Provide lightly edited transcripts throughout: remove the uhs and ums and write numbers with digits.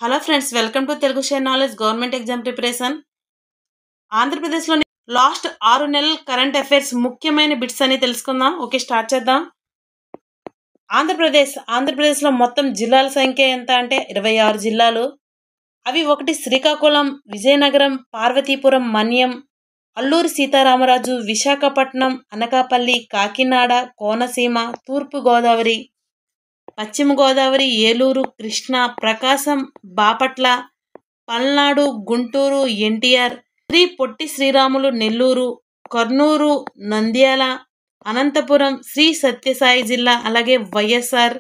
Hello friends, welcome to Telugu share knowledge government exam preparation. ఆంధ్రప్రదేశ్లోని last 6 నెలల current affairs ముఖ్యమైన bits అని తెలుసుకుందాం. ఓకే, స్టార్ట్ చేద్దాం. ఆంధ్రప్రదేశ్లో మొత్తం జిల్లాల సంఖ్య ఎంత అంటే 26 జిల్లాలు. అవి ఒకటి శ్రీకాకుళం, విజయనగరం, పార్వతీపురం, మన్యం, అల్లూరి సీతారామరాజు, విశాఖపట్నం, అనకాపల్లి, కాకినాడ, కోనసీమ, తూర్పు గోదావరి, పశ్చిమ గోదావరి, ఏలూరు, కృష్ణా, ప్రకాశం, బాపట్ల, పల్నాడు, గుంటూరు, ఎన్టీఆర్, శ్రీ పొట్టి శ్రీరాములు, నెల్లూరు, కర్నూలు, నంద్యాల, అనంతపురం, శ్రీ సత్యసాయి జిల్లా, అలాగే వైఎస్ఆర్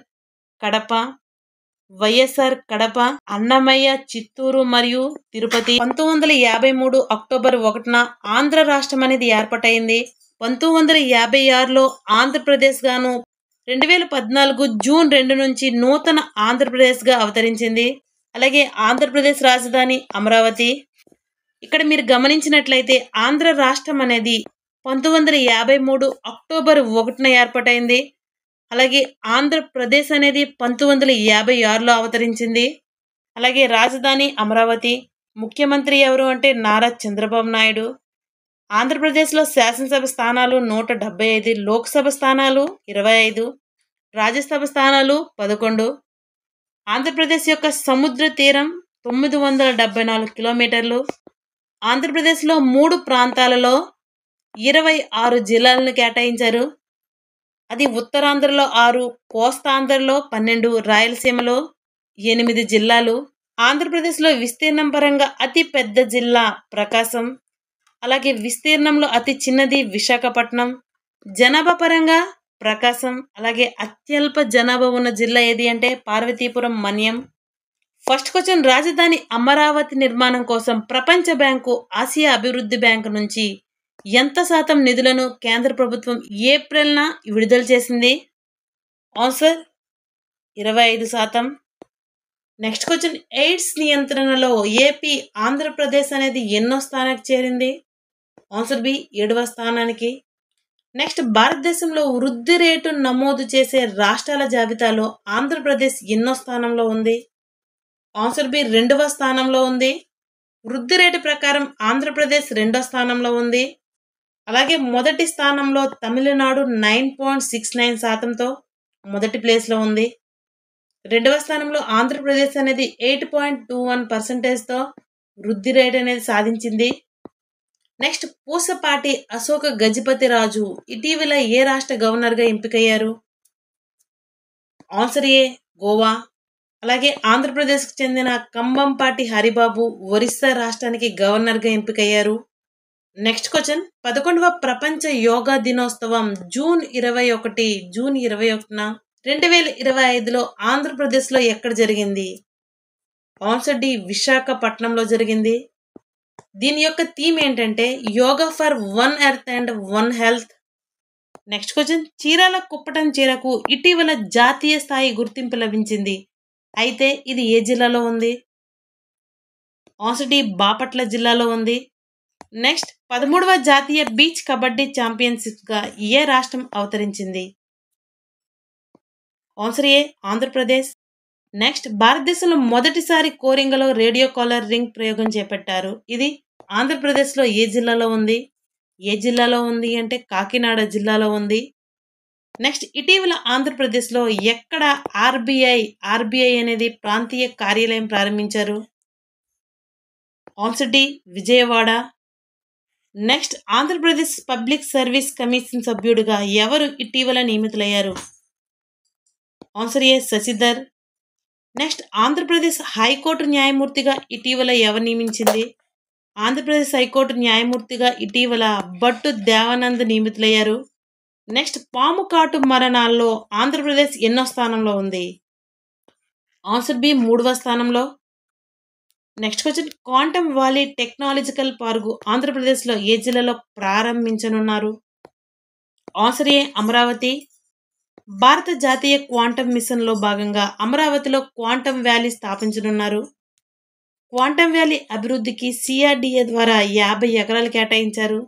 కడప, అన్నమయ్య, చిత్తూరు మరియు తిరుపతి. 1953 అక్టోబర్ 1న ఆంధ్ర రాష్ట్రం అనేది ఏర్పాటైంది. 1956లో ఆంధ్రప్రదేశ్ గాను 2014 జూన్ 2 నుంచి నూతన ఆంధ్రప్రదేశ్గా అవతరించింది. అలాగే ఆంధ్రప్రదేశ్ రాజధాని అమరావతి. ఇక్కడ మీరు గమనించినట్లయితే ఆంధ్ర రాష్ట్రం అనేది 1953 అక్టోబర్ 1న ఏర్పాటైంది. అలాగే ఆంధ్రప్రదేశ్ అనేది 1956లో అవతరించింది. అలాగే రాజధాని అమరావతి. ముఖ్యమంత్రి ఎవరు అంటే నారా చంద్రబాబు నాయుడు. ఆంధ్రప్రదేశ్లో శాసనసభ స్థానాలు 175, లోక్సభ స్థానాలు 25, రాజ్యసభ స్థానాలు 11. ఆంధ్రప్రదేశ్ యొక్క సముద్ర తీరం 974 కిలోమీటర్లు. ఆంధ్రప్రదేశ్లో 3 ప్రాంతాలలో 26 జిల్లాలను కేటాయించారు. అది ఉత్తరాంధ్రలో 6, కోస్తాంధ్రలో 12, రాయలసీమలో 8 జిల్లాలు. ఆంధ్రప్రదేశ్లో విస్తీర్ణం పరంగా అతి పెద్ద జిల్లా ప్రకాశం. అలాగే విస్తీర్ణంలో అతి చిన్నది విశాఖపట్నం. జనాభా పరంగా ప్రకాశం. అలాగే అత్యల్ప జనాభా ఉన్న జిల్లా ఏది అంటే పార్వతీపురం, మన్యం. ఫస్ట్ క్వశ్చన్, రాజధాని అమరావతి నిర్మాణం కోసం ప్రపంచ బ్యాంకు, ఆసియా అభివృద్ధి బ్యాంకు నుంచి ఎంత శాతం నిధులను కేంద్ర ప్రభుత్వం ఏప్రిల్న విడుదల చేసింది? ఆన్సర్ 25%. నెక్స్ట్ క్వశ్చన్, ఎయిడ్స్ నియంత్రణలో ఏపీ, ఆంధ్రప్రదేశ్ అనేది ఎన్నో స్థానానికి చేరింది? ఆన్సర్ బి, 7వ స్థానానికి. నెక్స్ట్, భారతదేశంలో వృద్ధి రేటు నమోదు చేసే రాష్ట్రాల జాబితాలో ఆంధ్రప్రదేశ్ ఎన్నో స్థానంలో ఉంది? ఆన్సర్ బి, 2వ స్థానంలో ఉంది. వృద్ధి రేటు ప్రకారం ఆంధ్రప్రదేశ్ 2వ స్థానంలో ఉంది. అలాగే మొదటి స్థానంలో తమిళనాడు 9.69%తో మొదటి ప్లేస్లో ఉంది. 2వ స్థానంలో ఆంధ్రప్రదేశ్ అనేది 8.21%తో వృద్ధి రేట్ అనేది సాధించింది. నెక్స్ట్, పూసపాటి అశోక గజపతి రాజు ఇటీవల ఏ రాష్ట్ర గవర్నర్గా ఎంపికయ్యారు? ఆన్సర్ ఏ, గోవా. అలాగే ఆంధ్రప్రదేశ్కు చెందిన కంబంపాటి హరిబాబు ఒరిస్సా రాష్ట్రానికి గవర్నర్గా ఎంపికయ్యారు. నెక్స్ట్ క్వశ్చన్, 11వ ప్రపంచ యోగా దినోత్సవం జూన్ 21న 2025లో ఆంధ్రప్రదేశ్లో ఎక్కడ జరిగింది? ఆన్సర్ డి, విశాఖపట్నంలో జరిగింది. దీని యొక్క థీమ్ ఏంటంటే yoga for one earth and one health. Next question, Chirala Kuppadam చీరకు ఇటీవల జాతీయ స్థాయి గుర్తింపు లభించింది. అయితే ఇది ఏ జిల్లాలో ఉంది? ఆన్సర్ డి, బాపట్ల జిల్లాలో ఉంది. నెక్స్ట్, 13వ జాతీయ బీచ్ కబడ్డీ ఛాంపియన్షిప్గా ఏ రాష్ట్రం అవతరించింది? ఆన్సర్ ఏ, ఆంధ్రప్రదేశ్. నెక్స్ట్, భారతదేశంలో మొదటిసారి కోరింగలో రేడియో కాలర్ రింగ్ ప్రయోగం చేపట్టారు. ఇది ఆంధ్రప్రదేశ్లో ఏ జిల్లాలో ఉంది? ఏ జిల్లాలో ఉంది అంటే కాకినాడ జిల్లాలో ఉంది. నెక్స్ట్, ఇటీవల ఆంధ్రప్రదేశ్లో ఎక్కడ ఆర్బీఐ అనేది ప్రాంతీయ కార్యాలయం ప్రారంభించారు? Answer D, Vijayawada. Next, Andhra Pradesh public service commission సభ్యుడిగా ఎవరు ఇటీవల నియమితులయ్యారు? Answer A, Sasidhar. Next, Andhra Pradesh high court న్యాయమూర్తిగా ఇటీవల ఎవరు నియమించింది? ఆంధ్రప్రదేశ్ హైకోర్టు న్యాయమూర్తిగా ఇటీవల భట్టు దేవానంద్ నియమితులయ్యారు. నెక్స్ట్, పాము కాటు మరణాల్లో ఆంధ్రప్రదేశ్ ఎన్నో స్థానంలో ఉంది? ఆన్సర్ బి, 3వ స్థానంలో. Next question, quantum valley technological park ఆంధ్రప్రదేశ్లో ఏ జిల్లాలో ప్రారంభించనున్నారు? ఆన్సర్ ఏ, అమరావతి. భారత జాతీయ క్వాంటమ్ మిషన్లో భాగంగా అమరావతిలో క్వాంటమ్ వ్యాలీ స్థాపించనున్నారు. క్వాంటమ్ వ్యాలీ అభివృద్ధికి సిఆర్డిఏ ద్వారా 50 ఎకరాలు కేటాయించారు.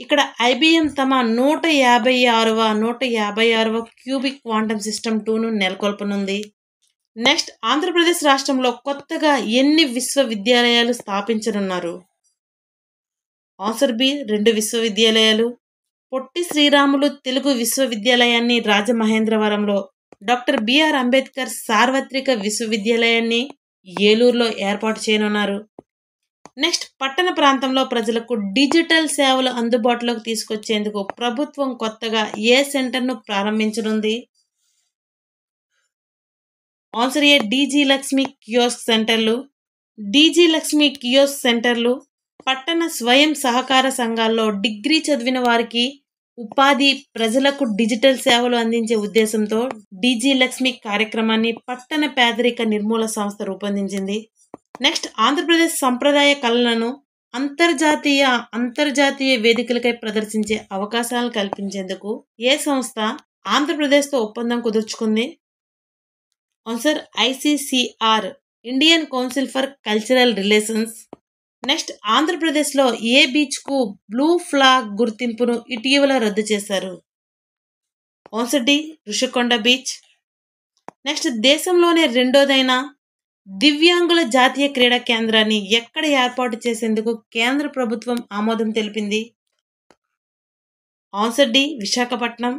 ఇక్కడ ఐబిఎం తమ 156వ cubic quantum system 2ను నెలకొల్పనుంది. Next Andhra Pradesh రాష్ట్రంలో కొత్తగా ఎన్ని విశ్వవిద్యాలయాలు స్థాపించనున్నారు? ఆన్సర్ బి 2 విశ్వవిద్యాలయాలు. పొట్టి శ్రీరాములు తెలుగు విశ్వవిద్యాలయాన్ని రాజమహేంద్రవరంలో, డాక్టర్ బిఆర్ అంబేద్కర్ సార్వత్రిక విశ్వవిద్యాలయాన్ని ఏలూరులో ఏర్పాటు చేయనున్నారు. నెక్స్ట్ పట్టణ ప్రాంతంలో ప్రజలకు డిజిటల్ సేవలు అందుబాటులోకి తీసుకొచ్చేందుకు ప్రభుత్వం కొత్తగా ఏ సెంటర్ను ప్రారంభించనుంది? ఆన్సర్ ఏ డీజీ లక్ష్మి కియోస్క్ సెంటర్లు. డీజీ లక్ష్మి కియోస్క్ సెంటర్లు పట్టణ స్వయం సహకార సంఘాల్లో డిగ్రీ చదివిన వారికి ఉపాధి, ప్రజలకు డిజిటల్ సేవలు అందించే ఉద్దేశంతో డీజీ లక్ష్మి కార్యక్రమాన్ని పట్టణ పేదరిక నిర్మూలన సంస్థ రూపొందించింది. నెక్స్ట్ ఆంధ్రప్రదేశ్ సంప్రదాయ కళలను అంతర్జాతీయ వేదికలకై ప్రదర్శించే అవకాశాలను కల్పించేందుకు ఏ సంస్థ ఆంధ్రప్రదేశ్తో ఒప్పందం కుదుర్చుకుంది? Answer ICCR, Indian council for cultural relations. Next ఆంధ్రప్రదేశ్లో ఏ బీచ్కు బ్లూ ఫ్లాగ్ గుర్తింపును ఇటీవల రద్దు చేశారు? Answer D Rushikonda beach. Next దేశంలోనే రెండోదైన దివ్యాంగుల జాతీయ క్రీడా కేంద్రాన్ని ఎక్కడ ఏర్పాటు చేసేందుకు కేంద్ర ప్రభుత్వం ఆమోదం తెలిపింది? Answer D Visakhapatnam.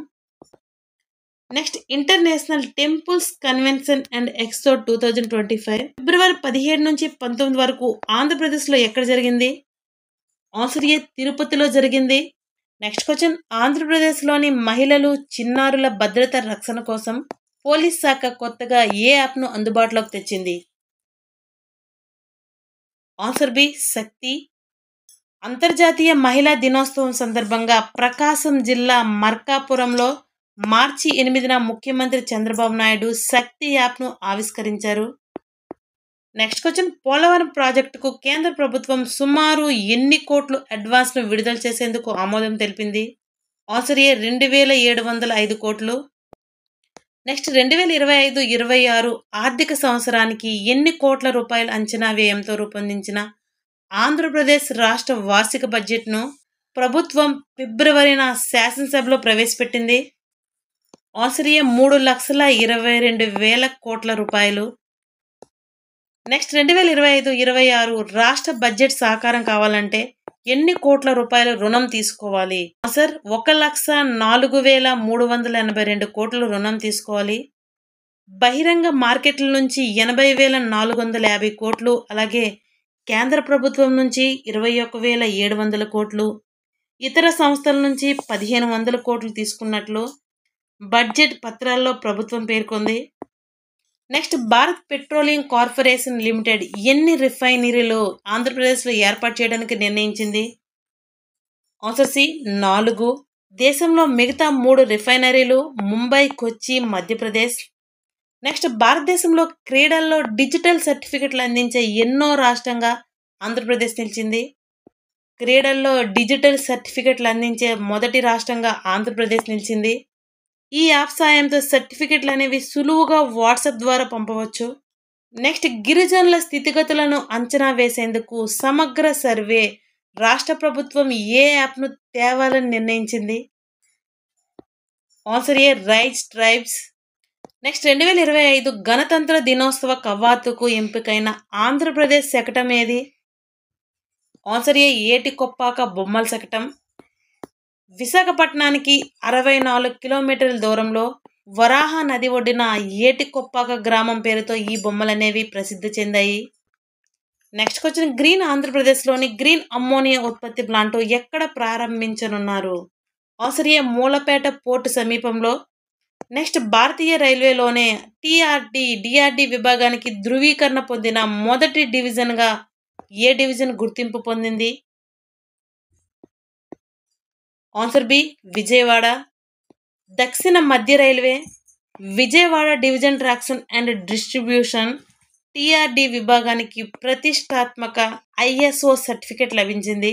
Next international temples convention and expo 2025 ఫిబ్రవరి 17 నుంచి 19 వరకు ఆంధ్రప్రదేశ్లో ఎక్కడ జరిగింది? ఆన్సర్ ఏ తిరుపతిలో జరిగింది. నెక్స్ట్ క్వశ్చన్ ఆంధ్రప్రదేశ్లోని మహిళలు, చిన్నారుల భద్రత రక్షణ కోసం పోలీస్ శాఖ కొత్తగా ఏ యాప్ను అందుబాటులోకి తెచ్చింది? ఆన్సర్ బి శక్తి. అంతర్జాతీయ మహిళా దినోత్సవం సందర్భంగా ప్రకాశం జిల్లా మార్కాపురంలో మార్చి 8న ముఖ్యమంత్రి చంద్రబాబు నాయుడు శక్తి యాప్ను ఆవిష్కరించారు. నెక్స్ట్ క్వశ్చన్ పోలవరం ప్రాజెక్టుకు కేంద్ర ప్రభుత్వం సుమారు ఎన్ని కోట్లు అడ్వాన్స్ను విడుదల చేసేందుకు ఆమోదం తెలిపింది? ఆన్సర్ ఏ 2705 కోట్లు. నెక్స్ట్ 2025-26 ఆర్థిక సంవత్సరానికి ఎన్ని కోట్ల రూపాయల అంచనా వ్యయంతో రూపొందించిన ఆంధ్రప్రదేశ్ రాష్ట్ర వార్షిక బడ్జెట్ను ప్రభుత్వం ఫిబ్రవరిన శాసనసభలో ప్రవేశపెట్టింది? ఆన్సర్ ఏ 3,22,000 కోట్ల రూపాయలు. నెక్స్ట్ 2025-26 రాష్ట్ర బడ్జెట్ సాకారం కావాలంటే ఎన్ని కోట్ల రూపాయల రుణం తీసుకోవాలి? ఆన్సర్ 1,04,382 కోట్ల రుణం తీసుకోవాలి. బహిరంగ మార్కెట్ల నుంచి 80,450 కోట్లు, అలాగే కేంద్ర ప్రభుత్వం నుంచి 21,700 కోట్లు, ఇతర సంస్థల నుంచి 1,500 కోట్లు తీసుకున్నట్లు బడ్జెట్ పత్రాల్లో ప్రభుత్వం పేర్కొంది. Next Bharat petroleum corporation limited ఎన్ని రిఫైనరీలు ఆంధ్రప్రదేశ్లో ఏర్పాటు చేయడానికి నిర్ణయించింది? Answer C 4. దేశంలో మిగతా 3 రిఫైనరీలు ముంబై, కొచ్చి, మధ్యప్రదేశ్. నెక్స్ట్ భారతదేశంలో క్రీడల్లో డిజిటల్ సర్టిఫికెట్లు అందించే ఎన్నో రాష్ట్రంగా ఆంధ్రప్రదేశ్ నిలిచింది? క్రీడల్లో డిజిటల్ సర్టిఫికెట్లు అందించే మొదటి రాష్ట్రంగా ఆంధ్రప్రదేశ్ నిలిచింది. ఈ యాప్ సాయంతో సర్టిఫికెట్లు అనేవి సులువుగా వాట్సాప్ ద్వారా పంపవచ్చు. నెక్స్ట్ గిరిజనుల స్థితిగతులను అంచనా వేసేందుకు సమగ్ర సర్వే రాష్ట్ర ప్రభుత్వం ఏ యాప్ను తేవాలని నిర్ణయించింది? ఆన్సర్ ఏ రైట్స్ ట్రైబ్స్. నెక్స్ట్ 2025 గణతంత్ర దినోత్సవ కవాతుకు ఎంపికైన ఆంధ్రప్రదేశ్ శకటం ఏది? ఆన్సర్ ఏ ఏటికొప్పాక బొమ్మల శకటం. విశాఖపట్నానికి 64 కిలోమీటర్ల దూరంలో వరాహ నది ఒడ్డున ఏటికొప్పాక గ్రామం పేరుతో ఈ బొమ్మలు అనేవి ప్రసిద్ధి చెందాయి. నెక్స్ట్ క్వశ్చన్ గ్రీన్ ఆంధ్రప్రదేశ్లోని గ్రీన్ అమ్మోనియా ఉత్పత్తి ప్లాంట్ ఎక్కడ ప్రారంభించనున్నారు? ఆన్సర్ ఏ మూలపేట పోర్టు సమీపంలో. నెక్స్ట్ భారతీయ రైల్వేలోనే డిఆర్డి విభాగానికి ధృవీకరణ పొందిన మొదటి డివిజన్గా ఏ డివిజన్ గుర్తింపు పొందింది? Answer B Vijayawada. దక్షిణ మధ్య railway Vijayawada division traction and distribution TRD విభాగానికి ప్రతిష్టాత్మక ఐఎస్ఓ సర్టిఫికేట్ లభించింది.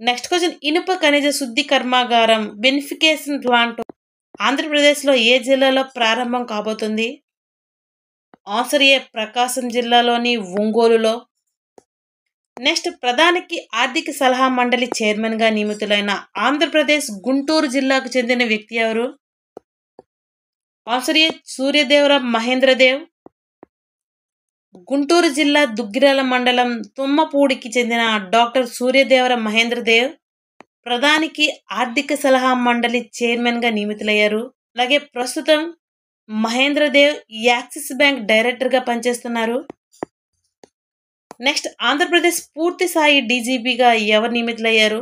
నెక్స్ట్ క్వశ్చన్ ఇనుప ఖనిజ శుద్ధి కర్మాగారం బెనిఫికేషన్ ప్లాంట్ ఆంధ్రప్రదేశ్లో ఏ జిల్లాలో ప్రారంభం కాబోతుంది? ఆన్సర్ ఏ ప్రకాశం జిల్లాలోని ఒంగోలులో. నెక్స్ట్ ప్రధానికి ఆర్థిక సలహా మండలి చైర్మన్గా నియమితులైన ఆంధ్రప్రదేశ్ గుంటూరు జిల్లాకు చెందిన వ్యక్తి ఎవరు? ఆన్సర్ ఏ సూర్యదేవర మహేంద్రదేవ్. గుంటూరు జిల్లా దుగ్గిరాల మండలం తుమ్మపూడికి చెందిన డాక్టర్ సూర్యదేవర మహేంద్రదేవ్ ప్రధానికి ఆర్థిక సలహా మండలి చైర్మన్గా నియమితులయ్యారు. అలాగే ప్రస్తుతం మహేంద్రదేవ్ యాక్సిస్ బ్యాంక్ డైరెక్టర్గా పనిచేస్తున్నారు. నెక్స్ట్ ఆంధ్రప్రదేశ్ పూర్తి స్థాయి డీజీపీగా ఎవరు నియమితులయ్యారు?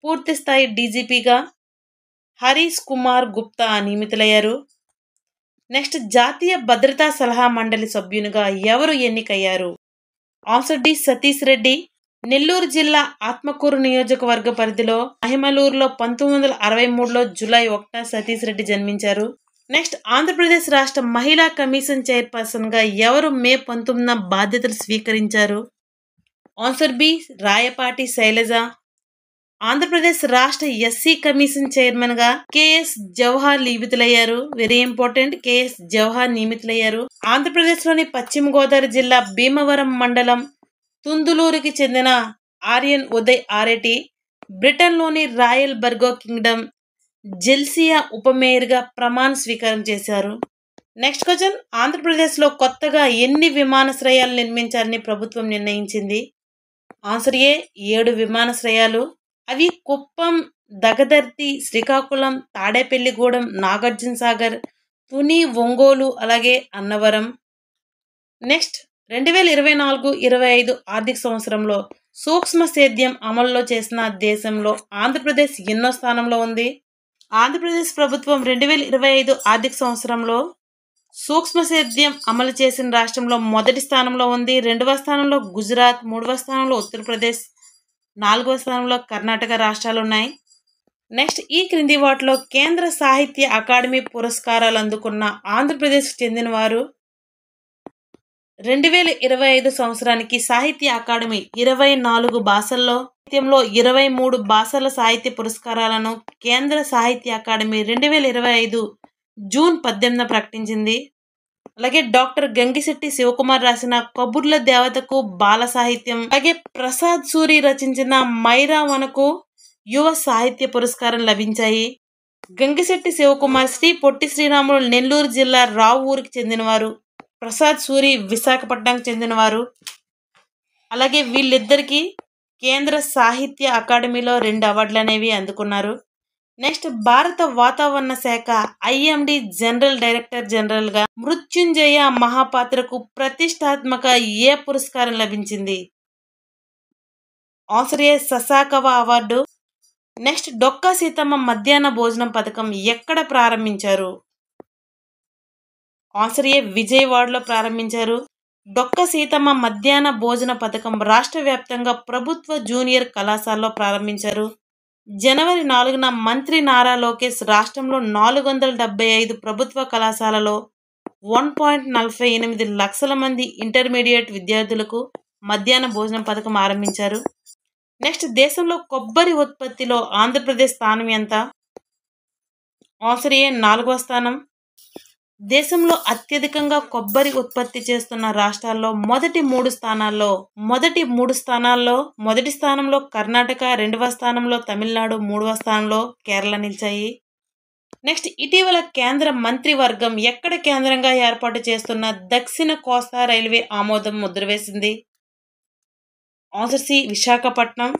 పూర్తి స్థాయి డీజీపీగా హరీష్ కుమార్ గుప్తా నియమితులయ్యారు. నెక్స్ట్ జాతీయ భద్రతా సలహా మండలి సభ్యునిగా ఎవరు ఎన్నికయ్యారు? Answer D Satish Reddy. నెల్లూరు జిల్లా ఆత్మకూరు నియోజకవర్గ పరిధిలో మహిమలూరులో 1963లో జూలై 1న సతీష్ రెడ్డి జన్మించారు. నెక్స్ట్ ఆంధ్రప్రదేశ్ రాష్ట్ర మహిళా కమిషన్ చైర్పర్సన్గా ఎవరు మే 19న బాధ్యతలు స్వీకరించారు? Answer B Rayapati Shailaja. ఆంధ్రప్రదేశ్ రాష్ట్ర ఎస్సీ కమిషన్ చైర్మన్గా కేఎస్ జవహర్ నియమితులయ్యారు. వెరీ ఇంపార్టెంట్, కేఎస్ జవహర్ నియమితులయ్యారు. ఆంధ్రప్రదేశ్లోని పశ్చిమ గోదావరి జిల్లా భీమవరం మండలం తుందులూరుకి చెందిన ఆర్యన్ ఉదయ్ ఆరెటి బ్రిటన్లోని రాయల్ బర్గో కింగ్డమ్ జెల్సియా ఉప మేయర్గా ప్రమాణ స్వీకారం చేశారు. నెక్స్ట్ క్వశ్చన్, ఆంధ్రప్రదేశ్లో కొత్తగా ఎన్ని విమానాశ్రయాలు నిర్మించాలని ప్రభుత్వం నిర్ణయించింది? ఆన్సర్ ఏ 7 విమానాశ్రయాలు. అవి కుప్పం, దగదర్తి, శ్రీకాకుళం, తాడేపల్లిగూడెం, నాగార్జున సాగర్, తుని, ఒంగోలు, అలాగే అన్నవరం. నెక్స్ట్ 2024-25 ఆర్థిక సంవత్సరంలో సూక్ష్మ సేద్యం అమల్లో చేసిన దేశంలో ఆంధ్రప్రదేశ్ ఎన్నో స్థానంలో ఉంది? ఆంధ్రప్రదేశ్ ప్రభుత్వం 2025 ఆర్థిక సంవత్సరంలో సూక్ష్మ సేద్యం అమలు చేసిన రాష్ట్రంలో మొదటి స్థానంలో ఉంది. 2వ స్థానంలో గుజరాత్, 3వ స్థానంలో ఉత్తరప్రదేశ్, 4వ స్థానంలో కర్ణాటక రాష్ట్రాలు ఉన్నాయి. నెక్స్ట్ ఈ క్రింది వాటిలో కేంద్ర సాహిత్య అకాడమీ పురస్కారాలు అందుకున్న ఆంధ్రప్రదేశ్కి చెందిన వారు? 2025 సంవత్సరానికి సాహిత్య అకాడమీ 24 భాషల్లో, సాహిత్యంలో 23 భాషల సాహిత్య పురస్కారాలను కేంద్ర సాహిత్య అకాడమీ 2025 జూన్ 18న ప్రకటించింది. అలాగే డాక్టర్ గంగిశెట్టి శివకుమార్ రాసిన కబుర్ల దేవతకు బాల సాహిత్యం, అలాగే ప్రసాద్ సూరి రచించిన మైరావణకు యువ సాహిత్య పురస్కారం లభించాయి. గంగిశెట్టి శివకుమార్ శ్రీ పొట్టి శ్రీరాములు నెల్లూరు జిల్లా రావూరుకి చెందినవారు. ప్రసాద్ సూరి విశాఖపట్నంకి చెందినవారు. అలాగే వీళ్ళిద్దరికీ కేంద్ర సాహిత్య అకాడమీలో 2 అవార్డులు అనేవి అందుకున్నారు. నెక్స్ట్ భారత వాతావరణ శాఖ ఐఎండి జనరల్ డైరెక్టర్ జనరల్గా మృత్యుంజయ మహాపాత్రకు ప్రతిష్టాత్మక ఏ పురస్కారం లభించింది? ఆన్సర్ ఏ ససాకవ అవార్డు. నెక్స్ట్ డొక్కా సీతమ్మ మధ్యాహ్న భోజనం పథకం ఎక్కడ ప్రారంభించారు? ఆన్సర్ ఏ విజయవాడలో ప్రారంభించారు. డొక్కా సీతమ్మ మధ్యాహ్న భోజన పథకం రాష్ట్ర వ్యాప్తంగా ప్రభుత్వ జూనియర్ కళాశాలలో ప్రారంభించారు. జనవరి 4న మంత్రి నారా లోకేష్ రాష్ట్రంలో 475 ప్రభుత్వ కళాశాలలో 1.48 లక్షల మంది ఇంటర్మీడియట్ విద్యార్థులకు మధ్యాహ్న భోజనం పథకం ఆరంభించారు. నెక్స్ట్ దేశంలో కొబ్బరి ఉత్పత్తిలో ఆంధ్రప్రదేశ్ స్థానం ఎంత? ఆన్సర్ ఏ 4వ స్థానం. దేశంలో అత్యధికంగా కొబ్బరి ఉత్పత్తి చేస్తున్న రాష్ట్రాల్లో మొదటి 3 స్థానాల్లో మొదటి స్థానంలో కర్ణాటక, 2వ స్థానంలో తమిళనాడు, 3వ స్థానంలో కేరళ నిలిచాయి. నెక్స్ట్ ఇటీవల కేంద్ర మంత్రివర్గం ఎక్కడ కేంద్రంగా ఏర్పాటు చేస్తున్న దక్షిణ కోస్తా రైల్వే ఆమోదం ముద్ర వేసింది? Answer C Visakhapatnam.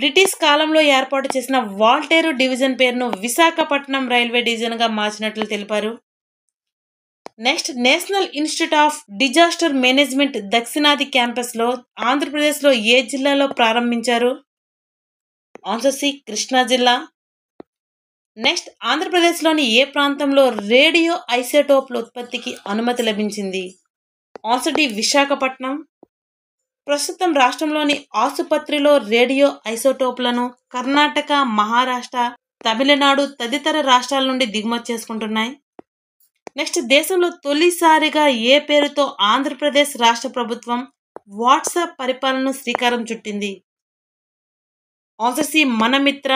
బ్రిటిష్ కాలంలో ఏర్పాటు చేసిన వాల్టేరు డివిజన్ పేరును విశాఖపట్నం రైల్వే డివిజన్గా మార్చినట్లు తెలిపారు. Next national institute of disaster management దక్షిణాది క్యాంపస్లో ఆంధ్రప్రదేశ్లో ఏ జిల్లాలో ప్రారంభించారు? ఆన్సర్ సి కృష్ణా జిల్లా. నెక్స్ట్ ఆంధ్రప్రదేశ్లోని ఏ ప్రాంతంలో రేడియో ఐసోటోప్ల ఉత్పత్తికి అనుమతి లభించింది? Answer D Visakhapatnam. ప్రస్తుతం రాష్ట్రంలోని ఆసుపత్రిలో రేడియో ఐసోటోప్లను కర్ణాటక, మహారాష్ట్ర, తమిళనాడు తదితర రాష్ట్రాల నుండి దిగుమతి చేసుకుంటున్నాయి. నెక్స్ట్ దేశంలో తొలిసారిగా ఏ పేరుతో ఆంధ్రప్రదేశ్ రాష్ట్ర ప్రభుత్వం వాట్సాప్ పరిపాలనను శ్రీకారం చుట్టింది? Answer C Manamitra.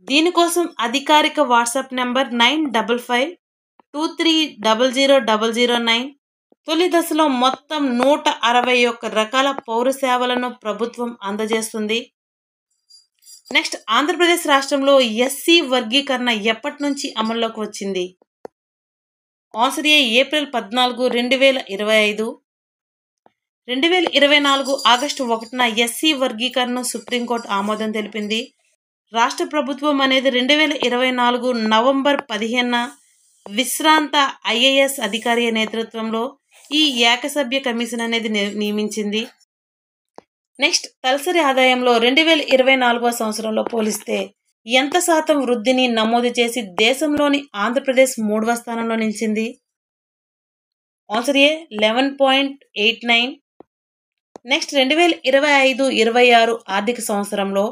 దీనికోసం అధికారిక వాట్సాప్ నెంబర్ 9553000009. తొలి దశలో మొత్తం 161 రకాల పౌర సేవలను ప్రభుత్వం అందజేస్తుంది. నెక్స్ట్ ఆంధ్రప్రదేశ్ రాష్ట్రంలో ఎస్సీ వర్గీకరణ ఎప్పటి నుంచి అమల్లోకి వచ్చింది? ఆన్సర్ ఏ ఏప్రిల్ 14, 2025. 2024 ఆగస్టు 1న ఎస్సీ వర్గీకరణను సుప్రీంకోర్టు ఆమోదం తెలిపింది. రాష్ట్ర ప్రభుత్వం అనేది 2024 నవంబర్ 15న విశ్రాంత IAS అధికారి నేతృత్వంలో ఈ ఏకసభ్య కమిషన్ అనేది నియమించింది. నెక్స్ట్, తలసరి ఆదాయంలో 2024 సంవత్సరంలో పోలిస్తే ఎంత శాతం వృద్ధిని నమోదు చేసి దేశంలోని ఆంధ్రప్రదేశ్ 3వ స్థానంలో నిలిచింది? ఆన్సర్ ఏ 11.89. నెక్స్ట్, 2025-26 ఆర్థిక సంవత్సరంలో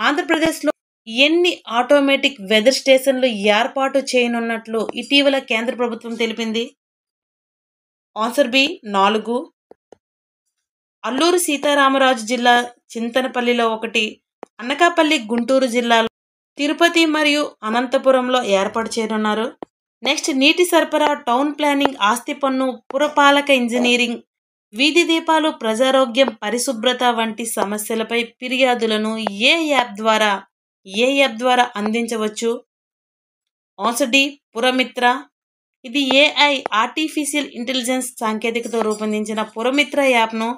ఆంధ్రప్రదేశ్లో ఎన్ని ఆటోమేటిక్ వెదర్ స్టేషన్లు ఏర్పాటు చేయనున్నట్లు ఇటీవల కేంద్ర ప్రభుత్వం తెలిపింది? Answer B 4. అల్లూరు సీతారామరాజు జిల్లా చింతనపల్లిలో 1, అనకాపల్లి గుంటూరు జిల్లాలో, తిరుపతి మరియు అనంతపురంలో ఏర్పాటు చేయనున్నారు. నెక్స్ట్, నీటి సరఫరా, టౌన్ ప్లానింగ్, ఆస్తి పన్ను, పురపాలక ఇంజనీరింగ్, వీధి దీపాలు, ప్రజారోగ్యం, పరిశుభ్రత వంటి సమస్యలపై ఫిర్యాదులను ఏ యాప్ ద్వారా అందించవచ్చు? Answer D Puramitra. ఇది AI ఆర్టిఫిషియల్ ఇంటెలిజెన్స్ సాంకేతికతో రూపొందించిన పురమిత్ర యాప్ను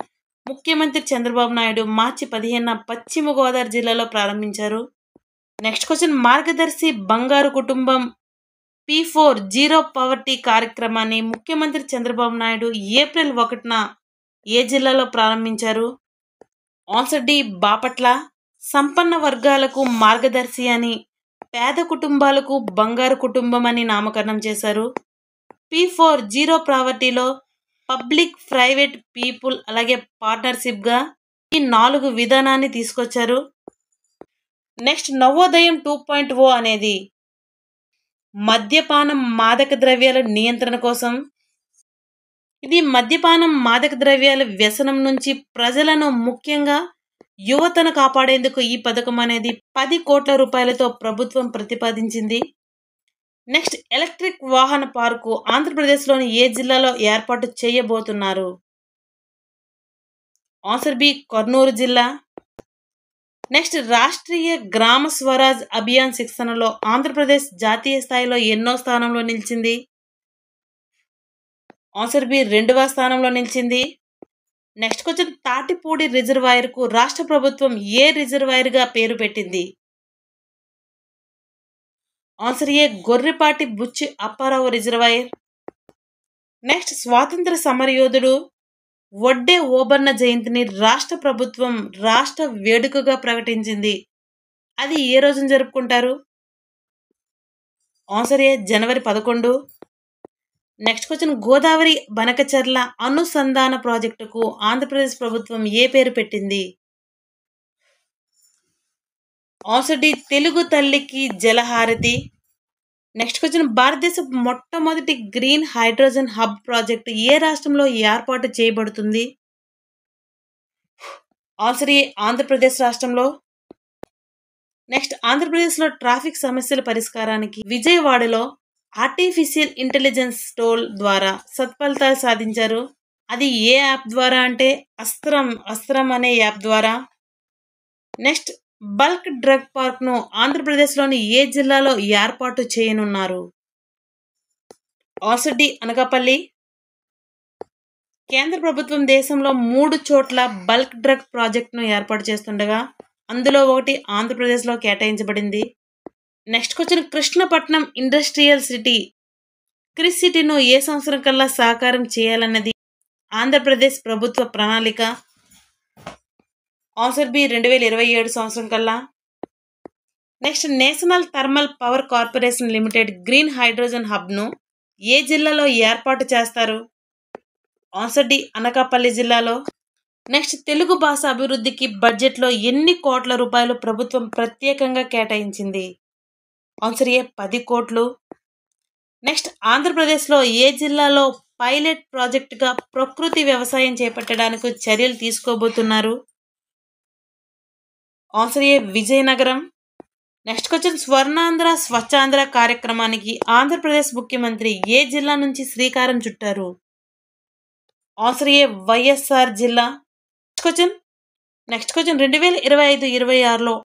ముఖ్యమంత్రి చంద్రబాబు నాయుడు మార్చి 15న పశ్చిమ గోదావరి జిల్లాలో ప్రారంభించారు. నెక్స్ట్ క్వశ్చన్, మార్గదర్శి బంగారు కుటుంబం P4 జీరో పవర్టీ కార్యక్రమాన్ని ముఖ్యమంత్రి చంద్రబాబు నాయుడు ఏప్రిల్ 1న ఏ జిల్లాలో ప్రారంభించారు? Answer D Bapatla. సంపన్న వర్గాలకు మార్గదర్శి అని, పేద కుటుంబాలకు బంగారు కుటుంబం అని నామకరణం చేశారు. P4 జీరో పవర్టీలో పబ్లిక్, ప్రైవేట్, పీపుల్ అలాగే పార్ట్నర్షిప్గా ఈ 4 విధానాన్ని తీసుకొచ్చారు. నెక్స్ట్, నవోదయం 2.0 అనేది మద్యపానం, మాదక ద్రవ్యాల నియంత్రణ కోసం. ఇది మద్యపానం, మాదక ద్రవ్యాల వ్యసనం నుంచి ప్రజలను, ముఖ్యంగా యువతను కాపాడేందుకు ఈ పథకం అనేది 10 కోట్ల రూపాయలతో ప్రభుత్వం ప్రతిపాదించింది. నెక్స్ట్, ఎలక్ట్రిక్ వాహన పార్కు ఆంధ్రప్రదేశ్లోని ఏ జిల్లాలో ఏర్పాటు చేయబోతున్నారు? ఆన్సర్ బి కర్నూలు జిల్లా. నెక్స్ట్, రాష్ట్రీయ గ్రామ స్వరాజ్ అభియాన్ శిక్షణలో ఆంధ్రప్రదేశ్ జాతీయ స్థాయిలో ఎన్నో స్థానంలో నిలిచింది? ఆన్సర్ బి 2వ స్థానంలో నిలిచింది. నెక్స్ట్ క్వశ్చన్, తాటిపూడి రిజర్వాయర్కు రాష్ట్ర ప్రభుత్వం ఏ రిజర్వాయర్గా పేరు పెట్టింది? ఆన్సర్ ఏ గొర్రెపాటి బుచ్చి అప్పారావు రిజర్వాయర్. నెక్స్ట్, స్వాతంత్ర సమరయోధుడు వడ్డే ఓబన్న జయంతిని రాష్ట్ర ప్రభుత్వం రాష్ట్ర వేడుకగా ప్రకటించింది. అది ఏ రోజున జరుపుకుంటారు? ఆన్సర్ ఏ జనవరి 11. నెక్స్ట్ క్వశ్చన్, గోదావరి బనకచర్ల అనుసంధాన ప్రాజెక్టుకు ఆంధ్రప్రదేశ్ ప్రభుత్వం ఏ పేరు పెట్టింది? ఆన్సర్ డి తెలుగు తల్లికి జలహారతి. నెక్స్ట్ క్వశ్చన్, భారతదేశ మొట్టమొదటి గ్రీన్ హైడ్రోజన్ హబ్ ప్రాజెక్టు ఏ రాష్ట్రంలో ఏర్పాటు చేయబడుతుంది? ఆన్సర్ ఏ ఆంధ్రప్రదేశ్ రాష్ట్రంలో. నెక్స్ట్, ఆంధ్రప్రదేశ్లో ట్రాఫిక్ సమస్యల పరిష్కారానికి విజయవాడలో ఆర్టిఫిషియల్ ఇంటెలిజెన్స్ టోల్ ద్వారా సత్ఫలితాలు సాధించారు. అది ఏ యాప్ ద్వారా అంటే అస్త్రం అనే యాప్ ద్వారా. నెక్స్ట్, బల్క్ డ్రగ్ పార్క్ను ఆంధ్రప్రదేశ్లోని ఏ జిల్లాలో ఏర్పాటు చేయనున్నారు? Answer D Anakapalli. కేంద్ర ప్రభుత్వం దేశంలో 3 చోట్ల బల్క్ డ్రగ్ ప్రాజెక్టును ఏర్పాటు చేస్తుండగా అందులో ఒకటి ఆంధ్రప్రదేశ్లో కేటాయించబడింది. Next question, Krishnapatnam industrial city KRIS సిటీను ఏ సంవత్సరం కల్లా సాకారం చేయాలన్నది ఆంధ్రప్రదేశ్ ప్రభుత్వ ప్రణాళిక? ఆన్సర్ బి 2027 సంవత్సరం కల్లా. Next, national thermal power corporation limited green hydrogen హబ్ను ఏ జిల్లాలో ఏర్పాటు చేస్తారు? ఆన్సర్ డి అనకాపల్లి జిల్లాలో. నెక్స్ట్, తెలుగు భాష అభివృద్ధికి బడ్జెట్లో ఎన్ని కోట్ల రూపాయలు ప్రభుత్వం ప్రత్యేకంగా కేటాయించింది? ఆన్సర్ ఏ 10 కోట్లు. నెక్స్ట్, ఆంధ్రప్రదేశ్లో ఏ జిల్లాలో పైలట్ ప్రాజెక్టుగా ప్రకృతి వ్యవసాయం చేపట్టడానికి చర్యలు తీసుకోబోతున్నారు? ఆన్సర్ ఏ విజయనగరం. నెక్స్ట్ క్వశ్చన్, స్వర్ణాంధ్ర స్వచ్ఛాంధ్ర కార్యక్రమానికి ఆంధ్రప్రదేశ్ ముఖ్యమంత్రి ఏ జిల్లా నుంచి శ్రీకారం చుట్టారు? ఆన్సర్ ఏ వైఎస్ఆర్ జిల్లా. నెక్స్ట్ క్వశ్చన్ 2025-26లో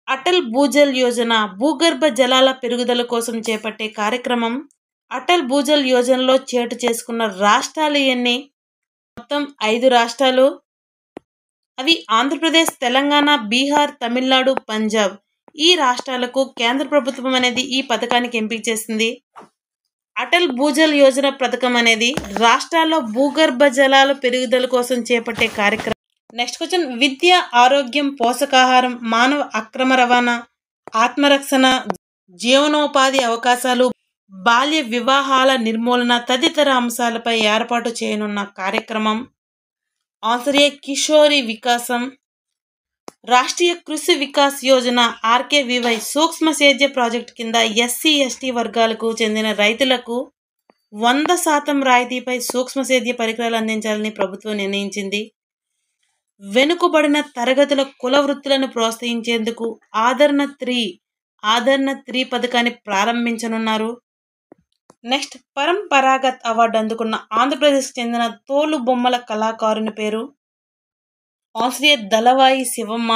అటల్ భూజల్ యోజన భూగర్భ జలాల పెరుగుదల కోసం చేపట్టే కార్యక్రమం అటల్ భూజల్ యోజనలో చేటు చేసుకున్న రాష్ట్రాలు ఎన్ని? మొత్తం 5 రాష్ట్రాలు. అవి ఆంధ్రప్రదేశ్, తెలంగాణ, బీహార్, తమిళనాడు, పంజాబ్. ఈ రాష్ట్రాలకు కేంద్ర ప్రభుత్వం అనేది ఈ పథకానికి ఎంపిక చేసింది. అటల్ భూజల్ యోజన పథకం అనేది రాష్ట్రాల్లో భూగర్భ జలాల పెరుగుదల కోసం చేపట్టే కార్యక్రమం. నెక్స్ట్ క్వశ్చన్, విద్య, ఆరోగ్యం, పోషకాహారం, మానవ అక్రమ రవాణా, ఆత్మరక్షణ, జీవనోపాధి అవకాశాలు, బాల్య వివాహాల నిర్మూలన తదితర అంశాలపై ఏర్పాటు చేయనున్న కార్యక్రమం. ఆన్సర్ ఏ కిషోరి వికాసం. రాష్ట్రీయ కృషి వికాస్ యోజన ఆర్కేవీవై సూక్ష్మ సేద్య ప్రాజెక్టు కింద ఎస్సీ ఎస్టీ వర్గాలకు చెందిన రైతులకు 100% రాయితీపై సూక్ష్మ సేద్య పరికరాలు అందించాలని ప్రభుత్వం నిర్ణయించింది. వెనుకబడిన తరగతుల కుల వృత్తులను ప్రోత్సహించేందుకు ఆదరణ 3 పథకాన్ని ప్రారంభించనున్నారు. నెక్స్ట్, పరంపరాగత్ అవార్డు అందుకున్న ఆంధ్రప్రదేశ్కి చెందిన తోలు బొమ్మల కళాకారుని పేరు. ఆన్సర్ ఏ దళవాయి శివమ్మ.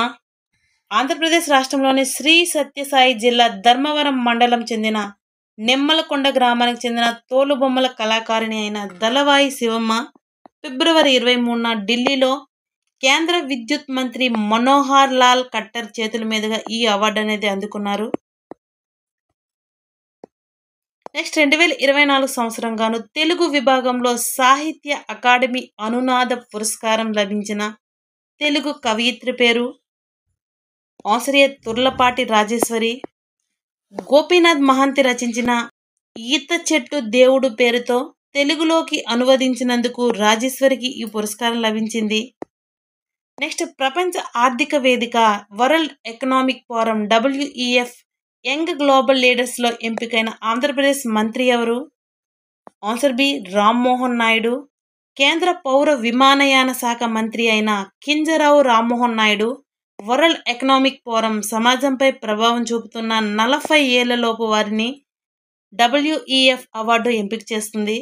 ఆంధ్రప్రదేశ్ రాష్ట్రంలోని శ్రీ సత్యసాయి జిల్లా ధర్మవరం మండలం చెందిన నెమ్మలకొండ గ్రామానికి చెందిన తోలు బొమ్మల కళాకారిణి అయిన దళవాయి శివమ్మ ఫిబ్రవరి 23న ఢిల్లీలో కేంద్ర విద్యుత్ మంత్రి మనోహర్ లాల్ ఖట్టర్ చేతుల మీదుగా ఈ అవార్డు అనేది అందుకున్నారు. నెక్స్ట్, 2024 సంవత్సరం గాను తెలుగు విభాగంలో సాహిత్య అకాడమీ అనునాద పురస్కారం లభించిన తెలుగు కవయిత్రి పేరు. ఆన్సర్ ఏ తుర్లపాటి రాజేశ్వరి. గోపీనాథ్ మహంతి రచించిన ఈత చెట్టు దేవుడు పేరుతో తెలుగులోకి అనువదించినందుకు రాజేశ్వరికి ఈ పురస్కారం లభించింది. నెక్స్ట్, ప్రపంచ ఆర్థిక వేదిక world economic forum WEF young global లీడర్స్లో ఎంపికైన ఆంధ్రప్రదేశ్ మంత్రి ఎవరు? Answer B Rammohan Naidu. కేంద్ర పౌర విమానయాన శాఖ మంత్రి అయిన Kinjarapu Rammohan Naidu world economic forum సమాజంపై ప్రభావం చూపుతున్న 40 ఏళ్లలోపు వారిని WEF అవార్డు ఎంపిక చేస్తుంది.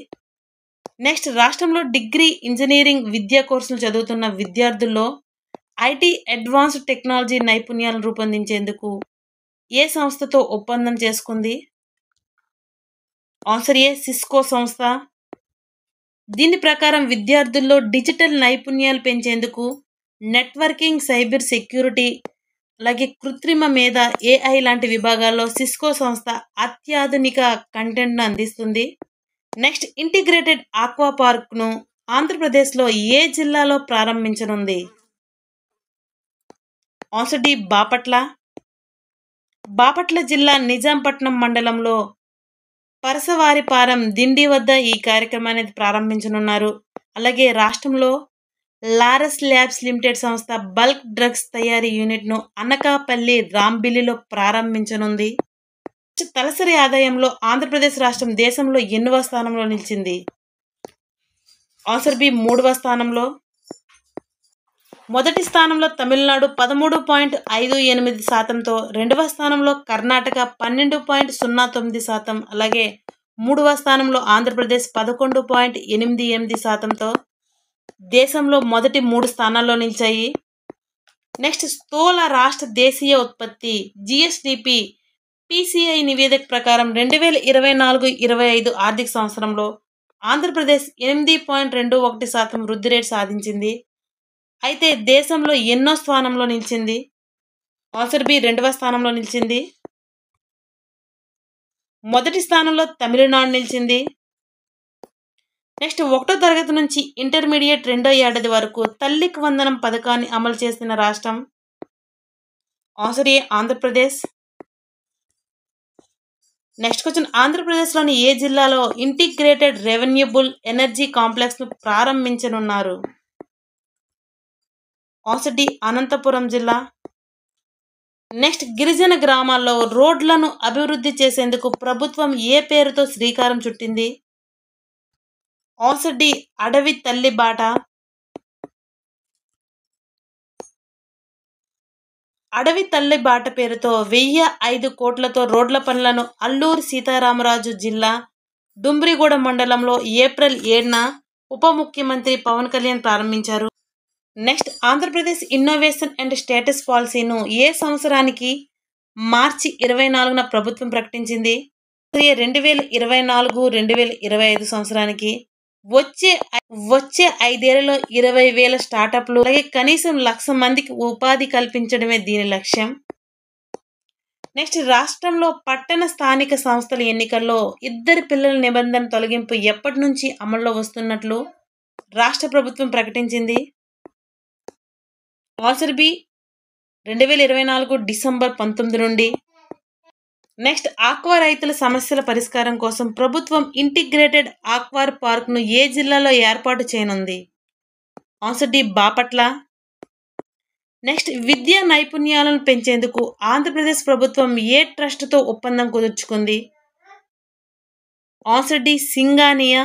నెక్స్ట్, రాష్ట్రంలో డిగ్రీ, ఇంజనీరింగ్ విద్యా కోర్సులు చదువుతున్న విద్యార్థుల్లో IT అడ్వాన్స్డ్ టెక్నాలజీ నైపుణ్యాలను రూపొందించేందుకు ఏ సంస్థతో ఒప్పందం చేసుకుంది? ఆన్సర్ ఏ సిస్కో సంస్థ. దీని ప్రకారం విద్యార్థుల్లో డిజిటల్ నైపుణ్యాలు పెంచేందుకు నెట్వర్కింగ్, సైబర్ సెక్యూరిటీ, అలాగే కృత్రిమ మేధ, AI లాంటి విభాగాల్లో సిస్కో సంస్థ అత్యాధునిక కంటెంట్ను అందిస్తుంది. నెక్స్ట్, ఇంటిగ్రేటెడ్ ఆక్వా పార్క్ను ఆంధ్రప్రదేశ్లో ఏ జిల్లాలో ప్రారంభించనుంది? Answer D Bapatla. బాపట్ల జిల్లా నిజాంపట్నం మండలంలో పరసవారిపాలెం దిండి వద్ద ఈ కార్యక్రమాన్ని ప్రారంభించనున్నారు. అలాగే రాష్ట్రంలో లారస్ ల్యాబ్స్ లిమిటెడ్ సంస్థ బల్క్ డ్రగ్స్ తయారీ యూనిట్ను అనకాపల్లి, రాంబిల్లిలో ప్రారంభించనుంది. తలసరి ఆదాయంలో ఆంధ్రప్రదేశ్ రాష్ట్రం దేశంలో ఎన్నవ స్థానంలో నిలిచింది? ఆన్సర్ బి 3వ స్థానంలో. మొదటి స్థానంలో తమిళనాడు 13.58%తో, 2వ స్థానంలో కర్ణాటక 12.09%, అలాగే 3వ స్థానంలో ఆంధ్రప్రదేశ్ 11.88%తో దేశంలో మొదటి 3 స్థానాల్లో నిలిచాయి. నెక్స్ట్, స్థూల రాష్ట్ర దేశీయ ఉత్పత్తి GSDP PCI నివేదిక ప్రకారం 2024-25 ఆర్థిక సంవత్సరంలో ఆంధ్రప్రదేశ్ 8.21% వృద్ధి రేటు సాధించింది. అయితే దేశంలో ఎన్నో స్థానంలో నిలిచింది? ఆన్సర్ బి 2వ స్థానంలో నిలిచింది. మొదటి స్థానంలో తమిళనాడు నిలిచింది. నెక్స్ట్, 1వ తరగతి నుంచి ఇంటర్మీడియట్ 2వ ఏడాది వరకు తల్లికి వందనం పథకాన్ని అమలు చేసిన రాష్ట్రం? ఆన్సర్ ఏ ఆంధ్రప్రదేశ్. నెక్స్ట్ క్వశ్చన్, ఆంధ్రప్రదేశ్లోని ఏ జిల్లాలో ఇంటిగ్రేటెడ్ రెన్యూవబుల్ ఎనర్జీ కాంప్లెక్స్ను ప్రారంభించనున్నారు? ఆన్సర్ డి అనంతపురం జిల్లా. నెక్స్ట్, గిరిజన గ్రామాల్లో రోడ్లను అభివృద్ధి చేసేందుకు ప్రభుత్వం ఏ పేరుతో శ్రీకారం చుట్టింది? ఆన్సర్ డి అడవి తల్లి బాట. అడవి తల్లి బాట పేరుతో 1005 కోట్లతో రోడ్ల పనులను అల్లూరి సీతారామరాజు జిల్లా డుమ్రిగూడ మండలంలో ఏప్రిల్ 7న ఉప ముఖ్యమంత్రి పవన్ కళ్యాణ్ ప్రారంభించారు. Next, Andhra Pradesh innovation and status పాలసీను ఏ సంవత్సరానికి మార్చి 24న ప్రభుత్వం ప్రకటించింది? 2024-2025 సంవత్సరానికి. వచ్చే వచ్చే 5 ఏళ్లలో 20,000 స్టార్టప్లు, అలాగే కనీసం 1,00,000 మందికి ఉపాధి కల్పించడమే దీని లక్ష్యం. నెక్స్ట్, రాష్ట్రంలో పట్టణ స్థానిక సంస్థల ఎన్నికల్లో 2 పిల్లల నిబంధన తొలగింపు ఎప్పటి నుంచి అమల్లో వస్తున్నట్లు రాష్ట్ర ప్రభుత్వం ప్రకటించింది? ఆన్సర్ బి, 2024 డిసెంబర్ 19 నుండి. నెక్స్ట్, ఆక్వా రైతుల సమస్యల పరిష్కారం కోసం ప్రభుత్వం ఇంటిగ్రేటెడ్ ఆక్వా పార్క్ను ఏ జిల్లాలో ఏర్పాటు చేయనుంది? Answer D, Bapatla. నెక్స్ట్, విద్యా నైపుణ్యాలను పెంచేందుకు ఆంధ్రప్రదేశ్ ప్రభుత్వం ఏ ట్రస్ట్తో ఒప్పందం కుదుర్చుకుంది? Answer D, Singhania.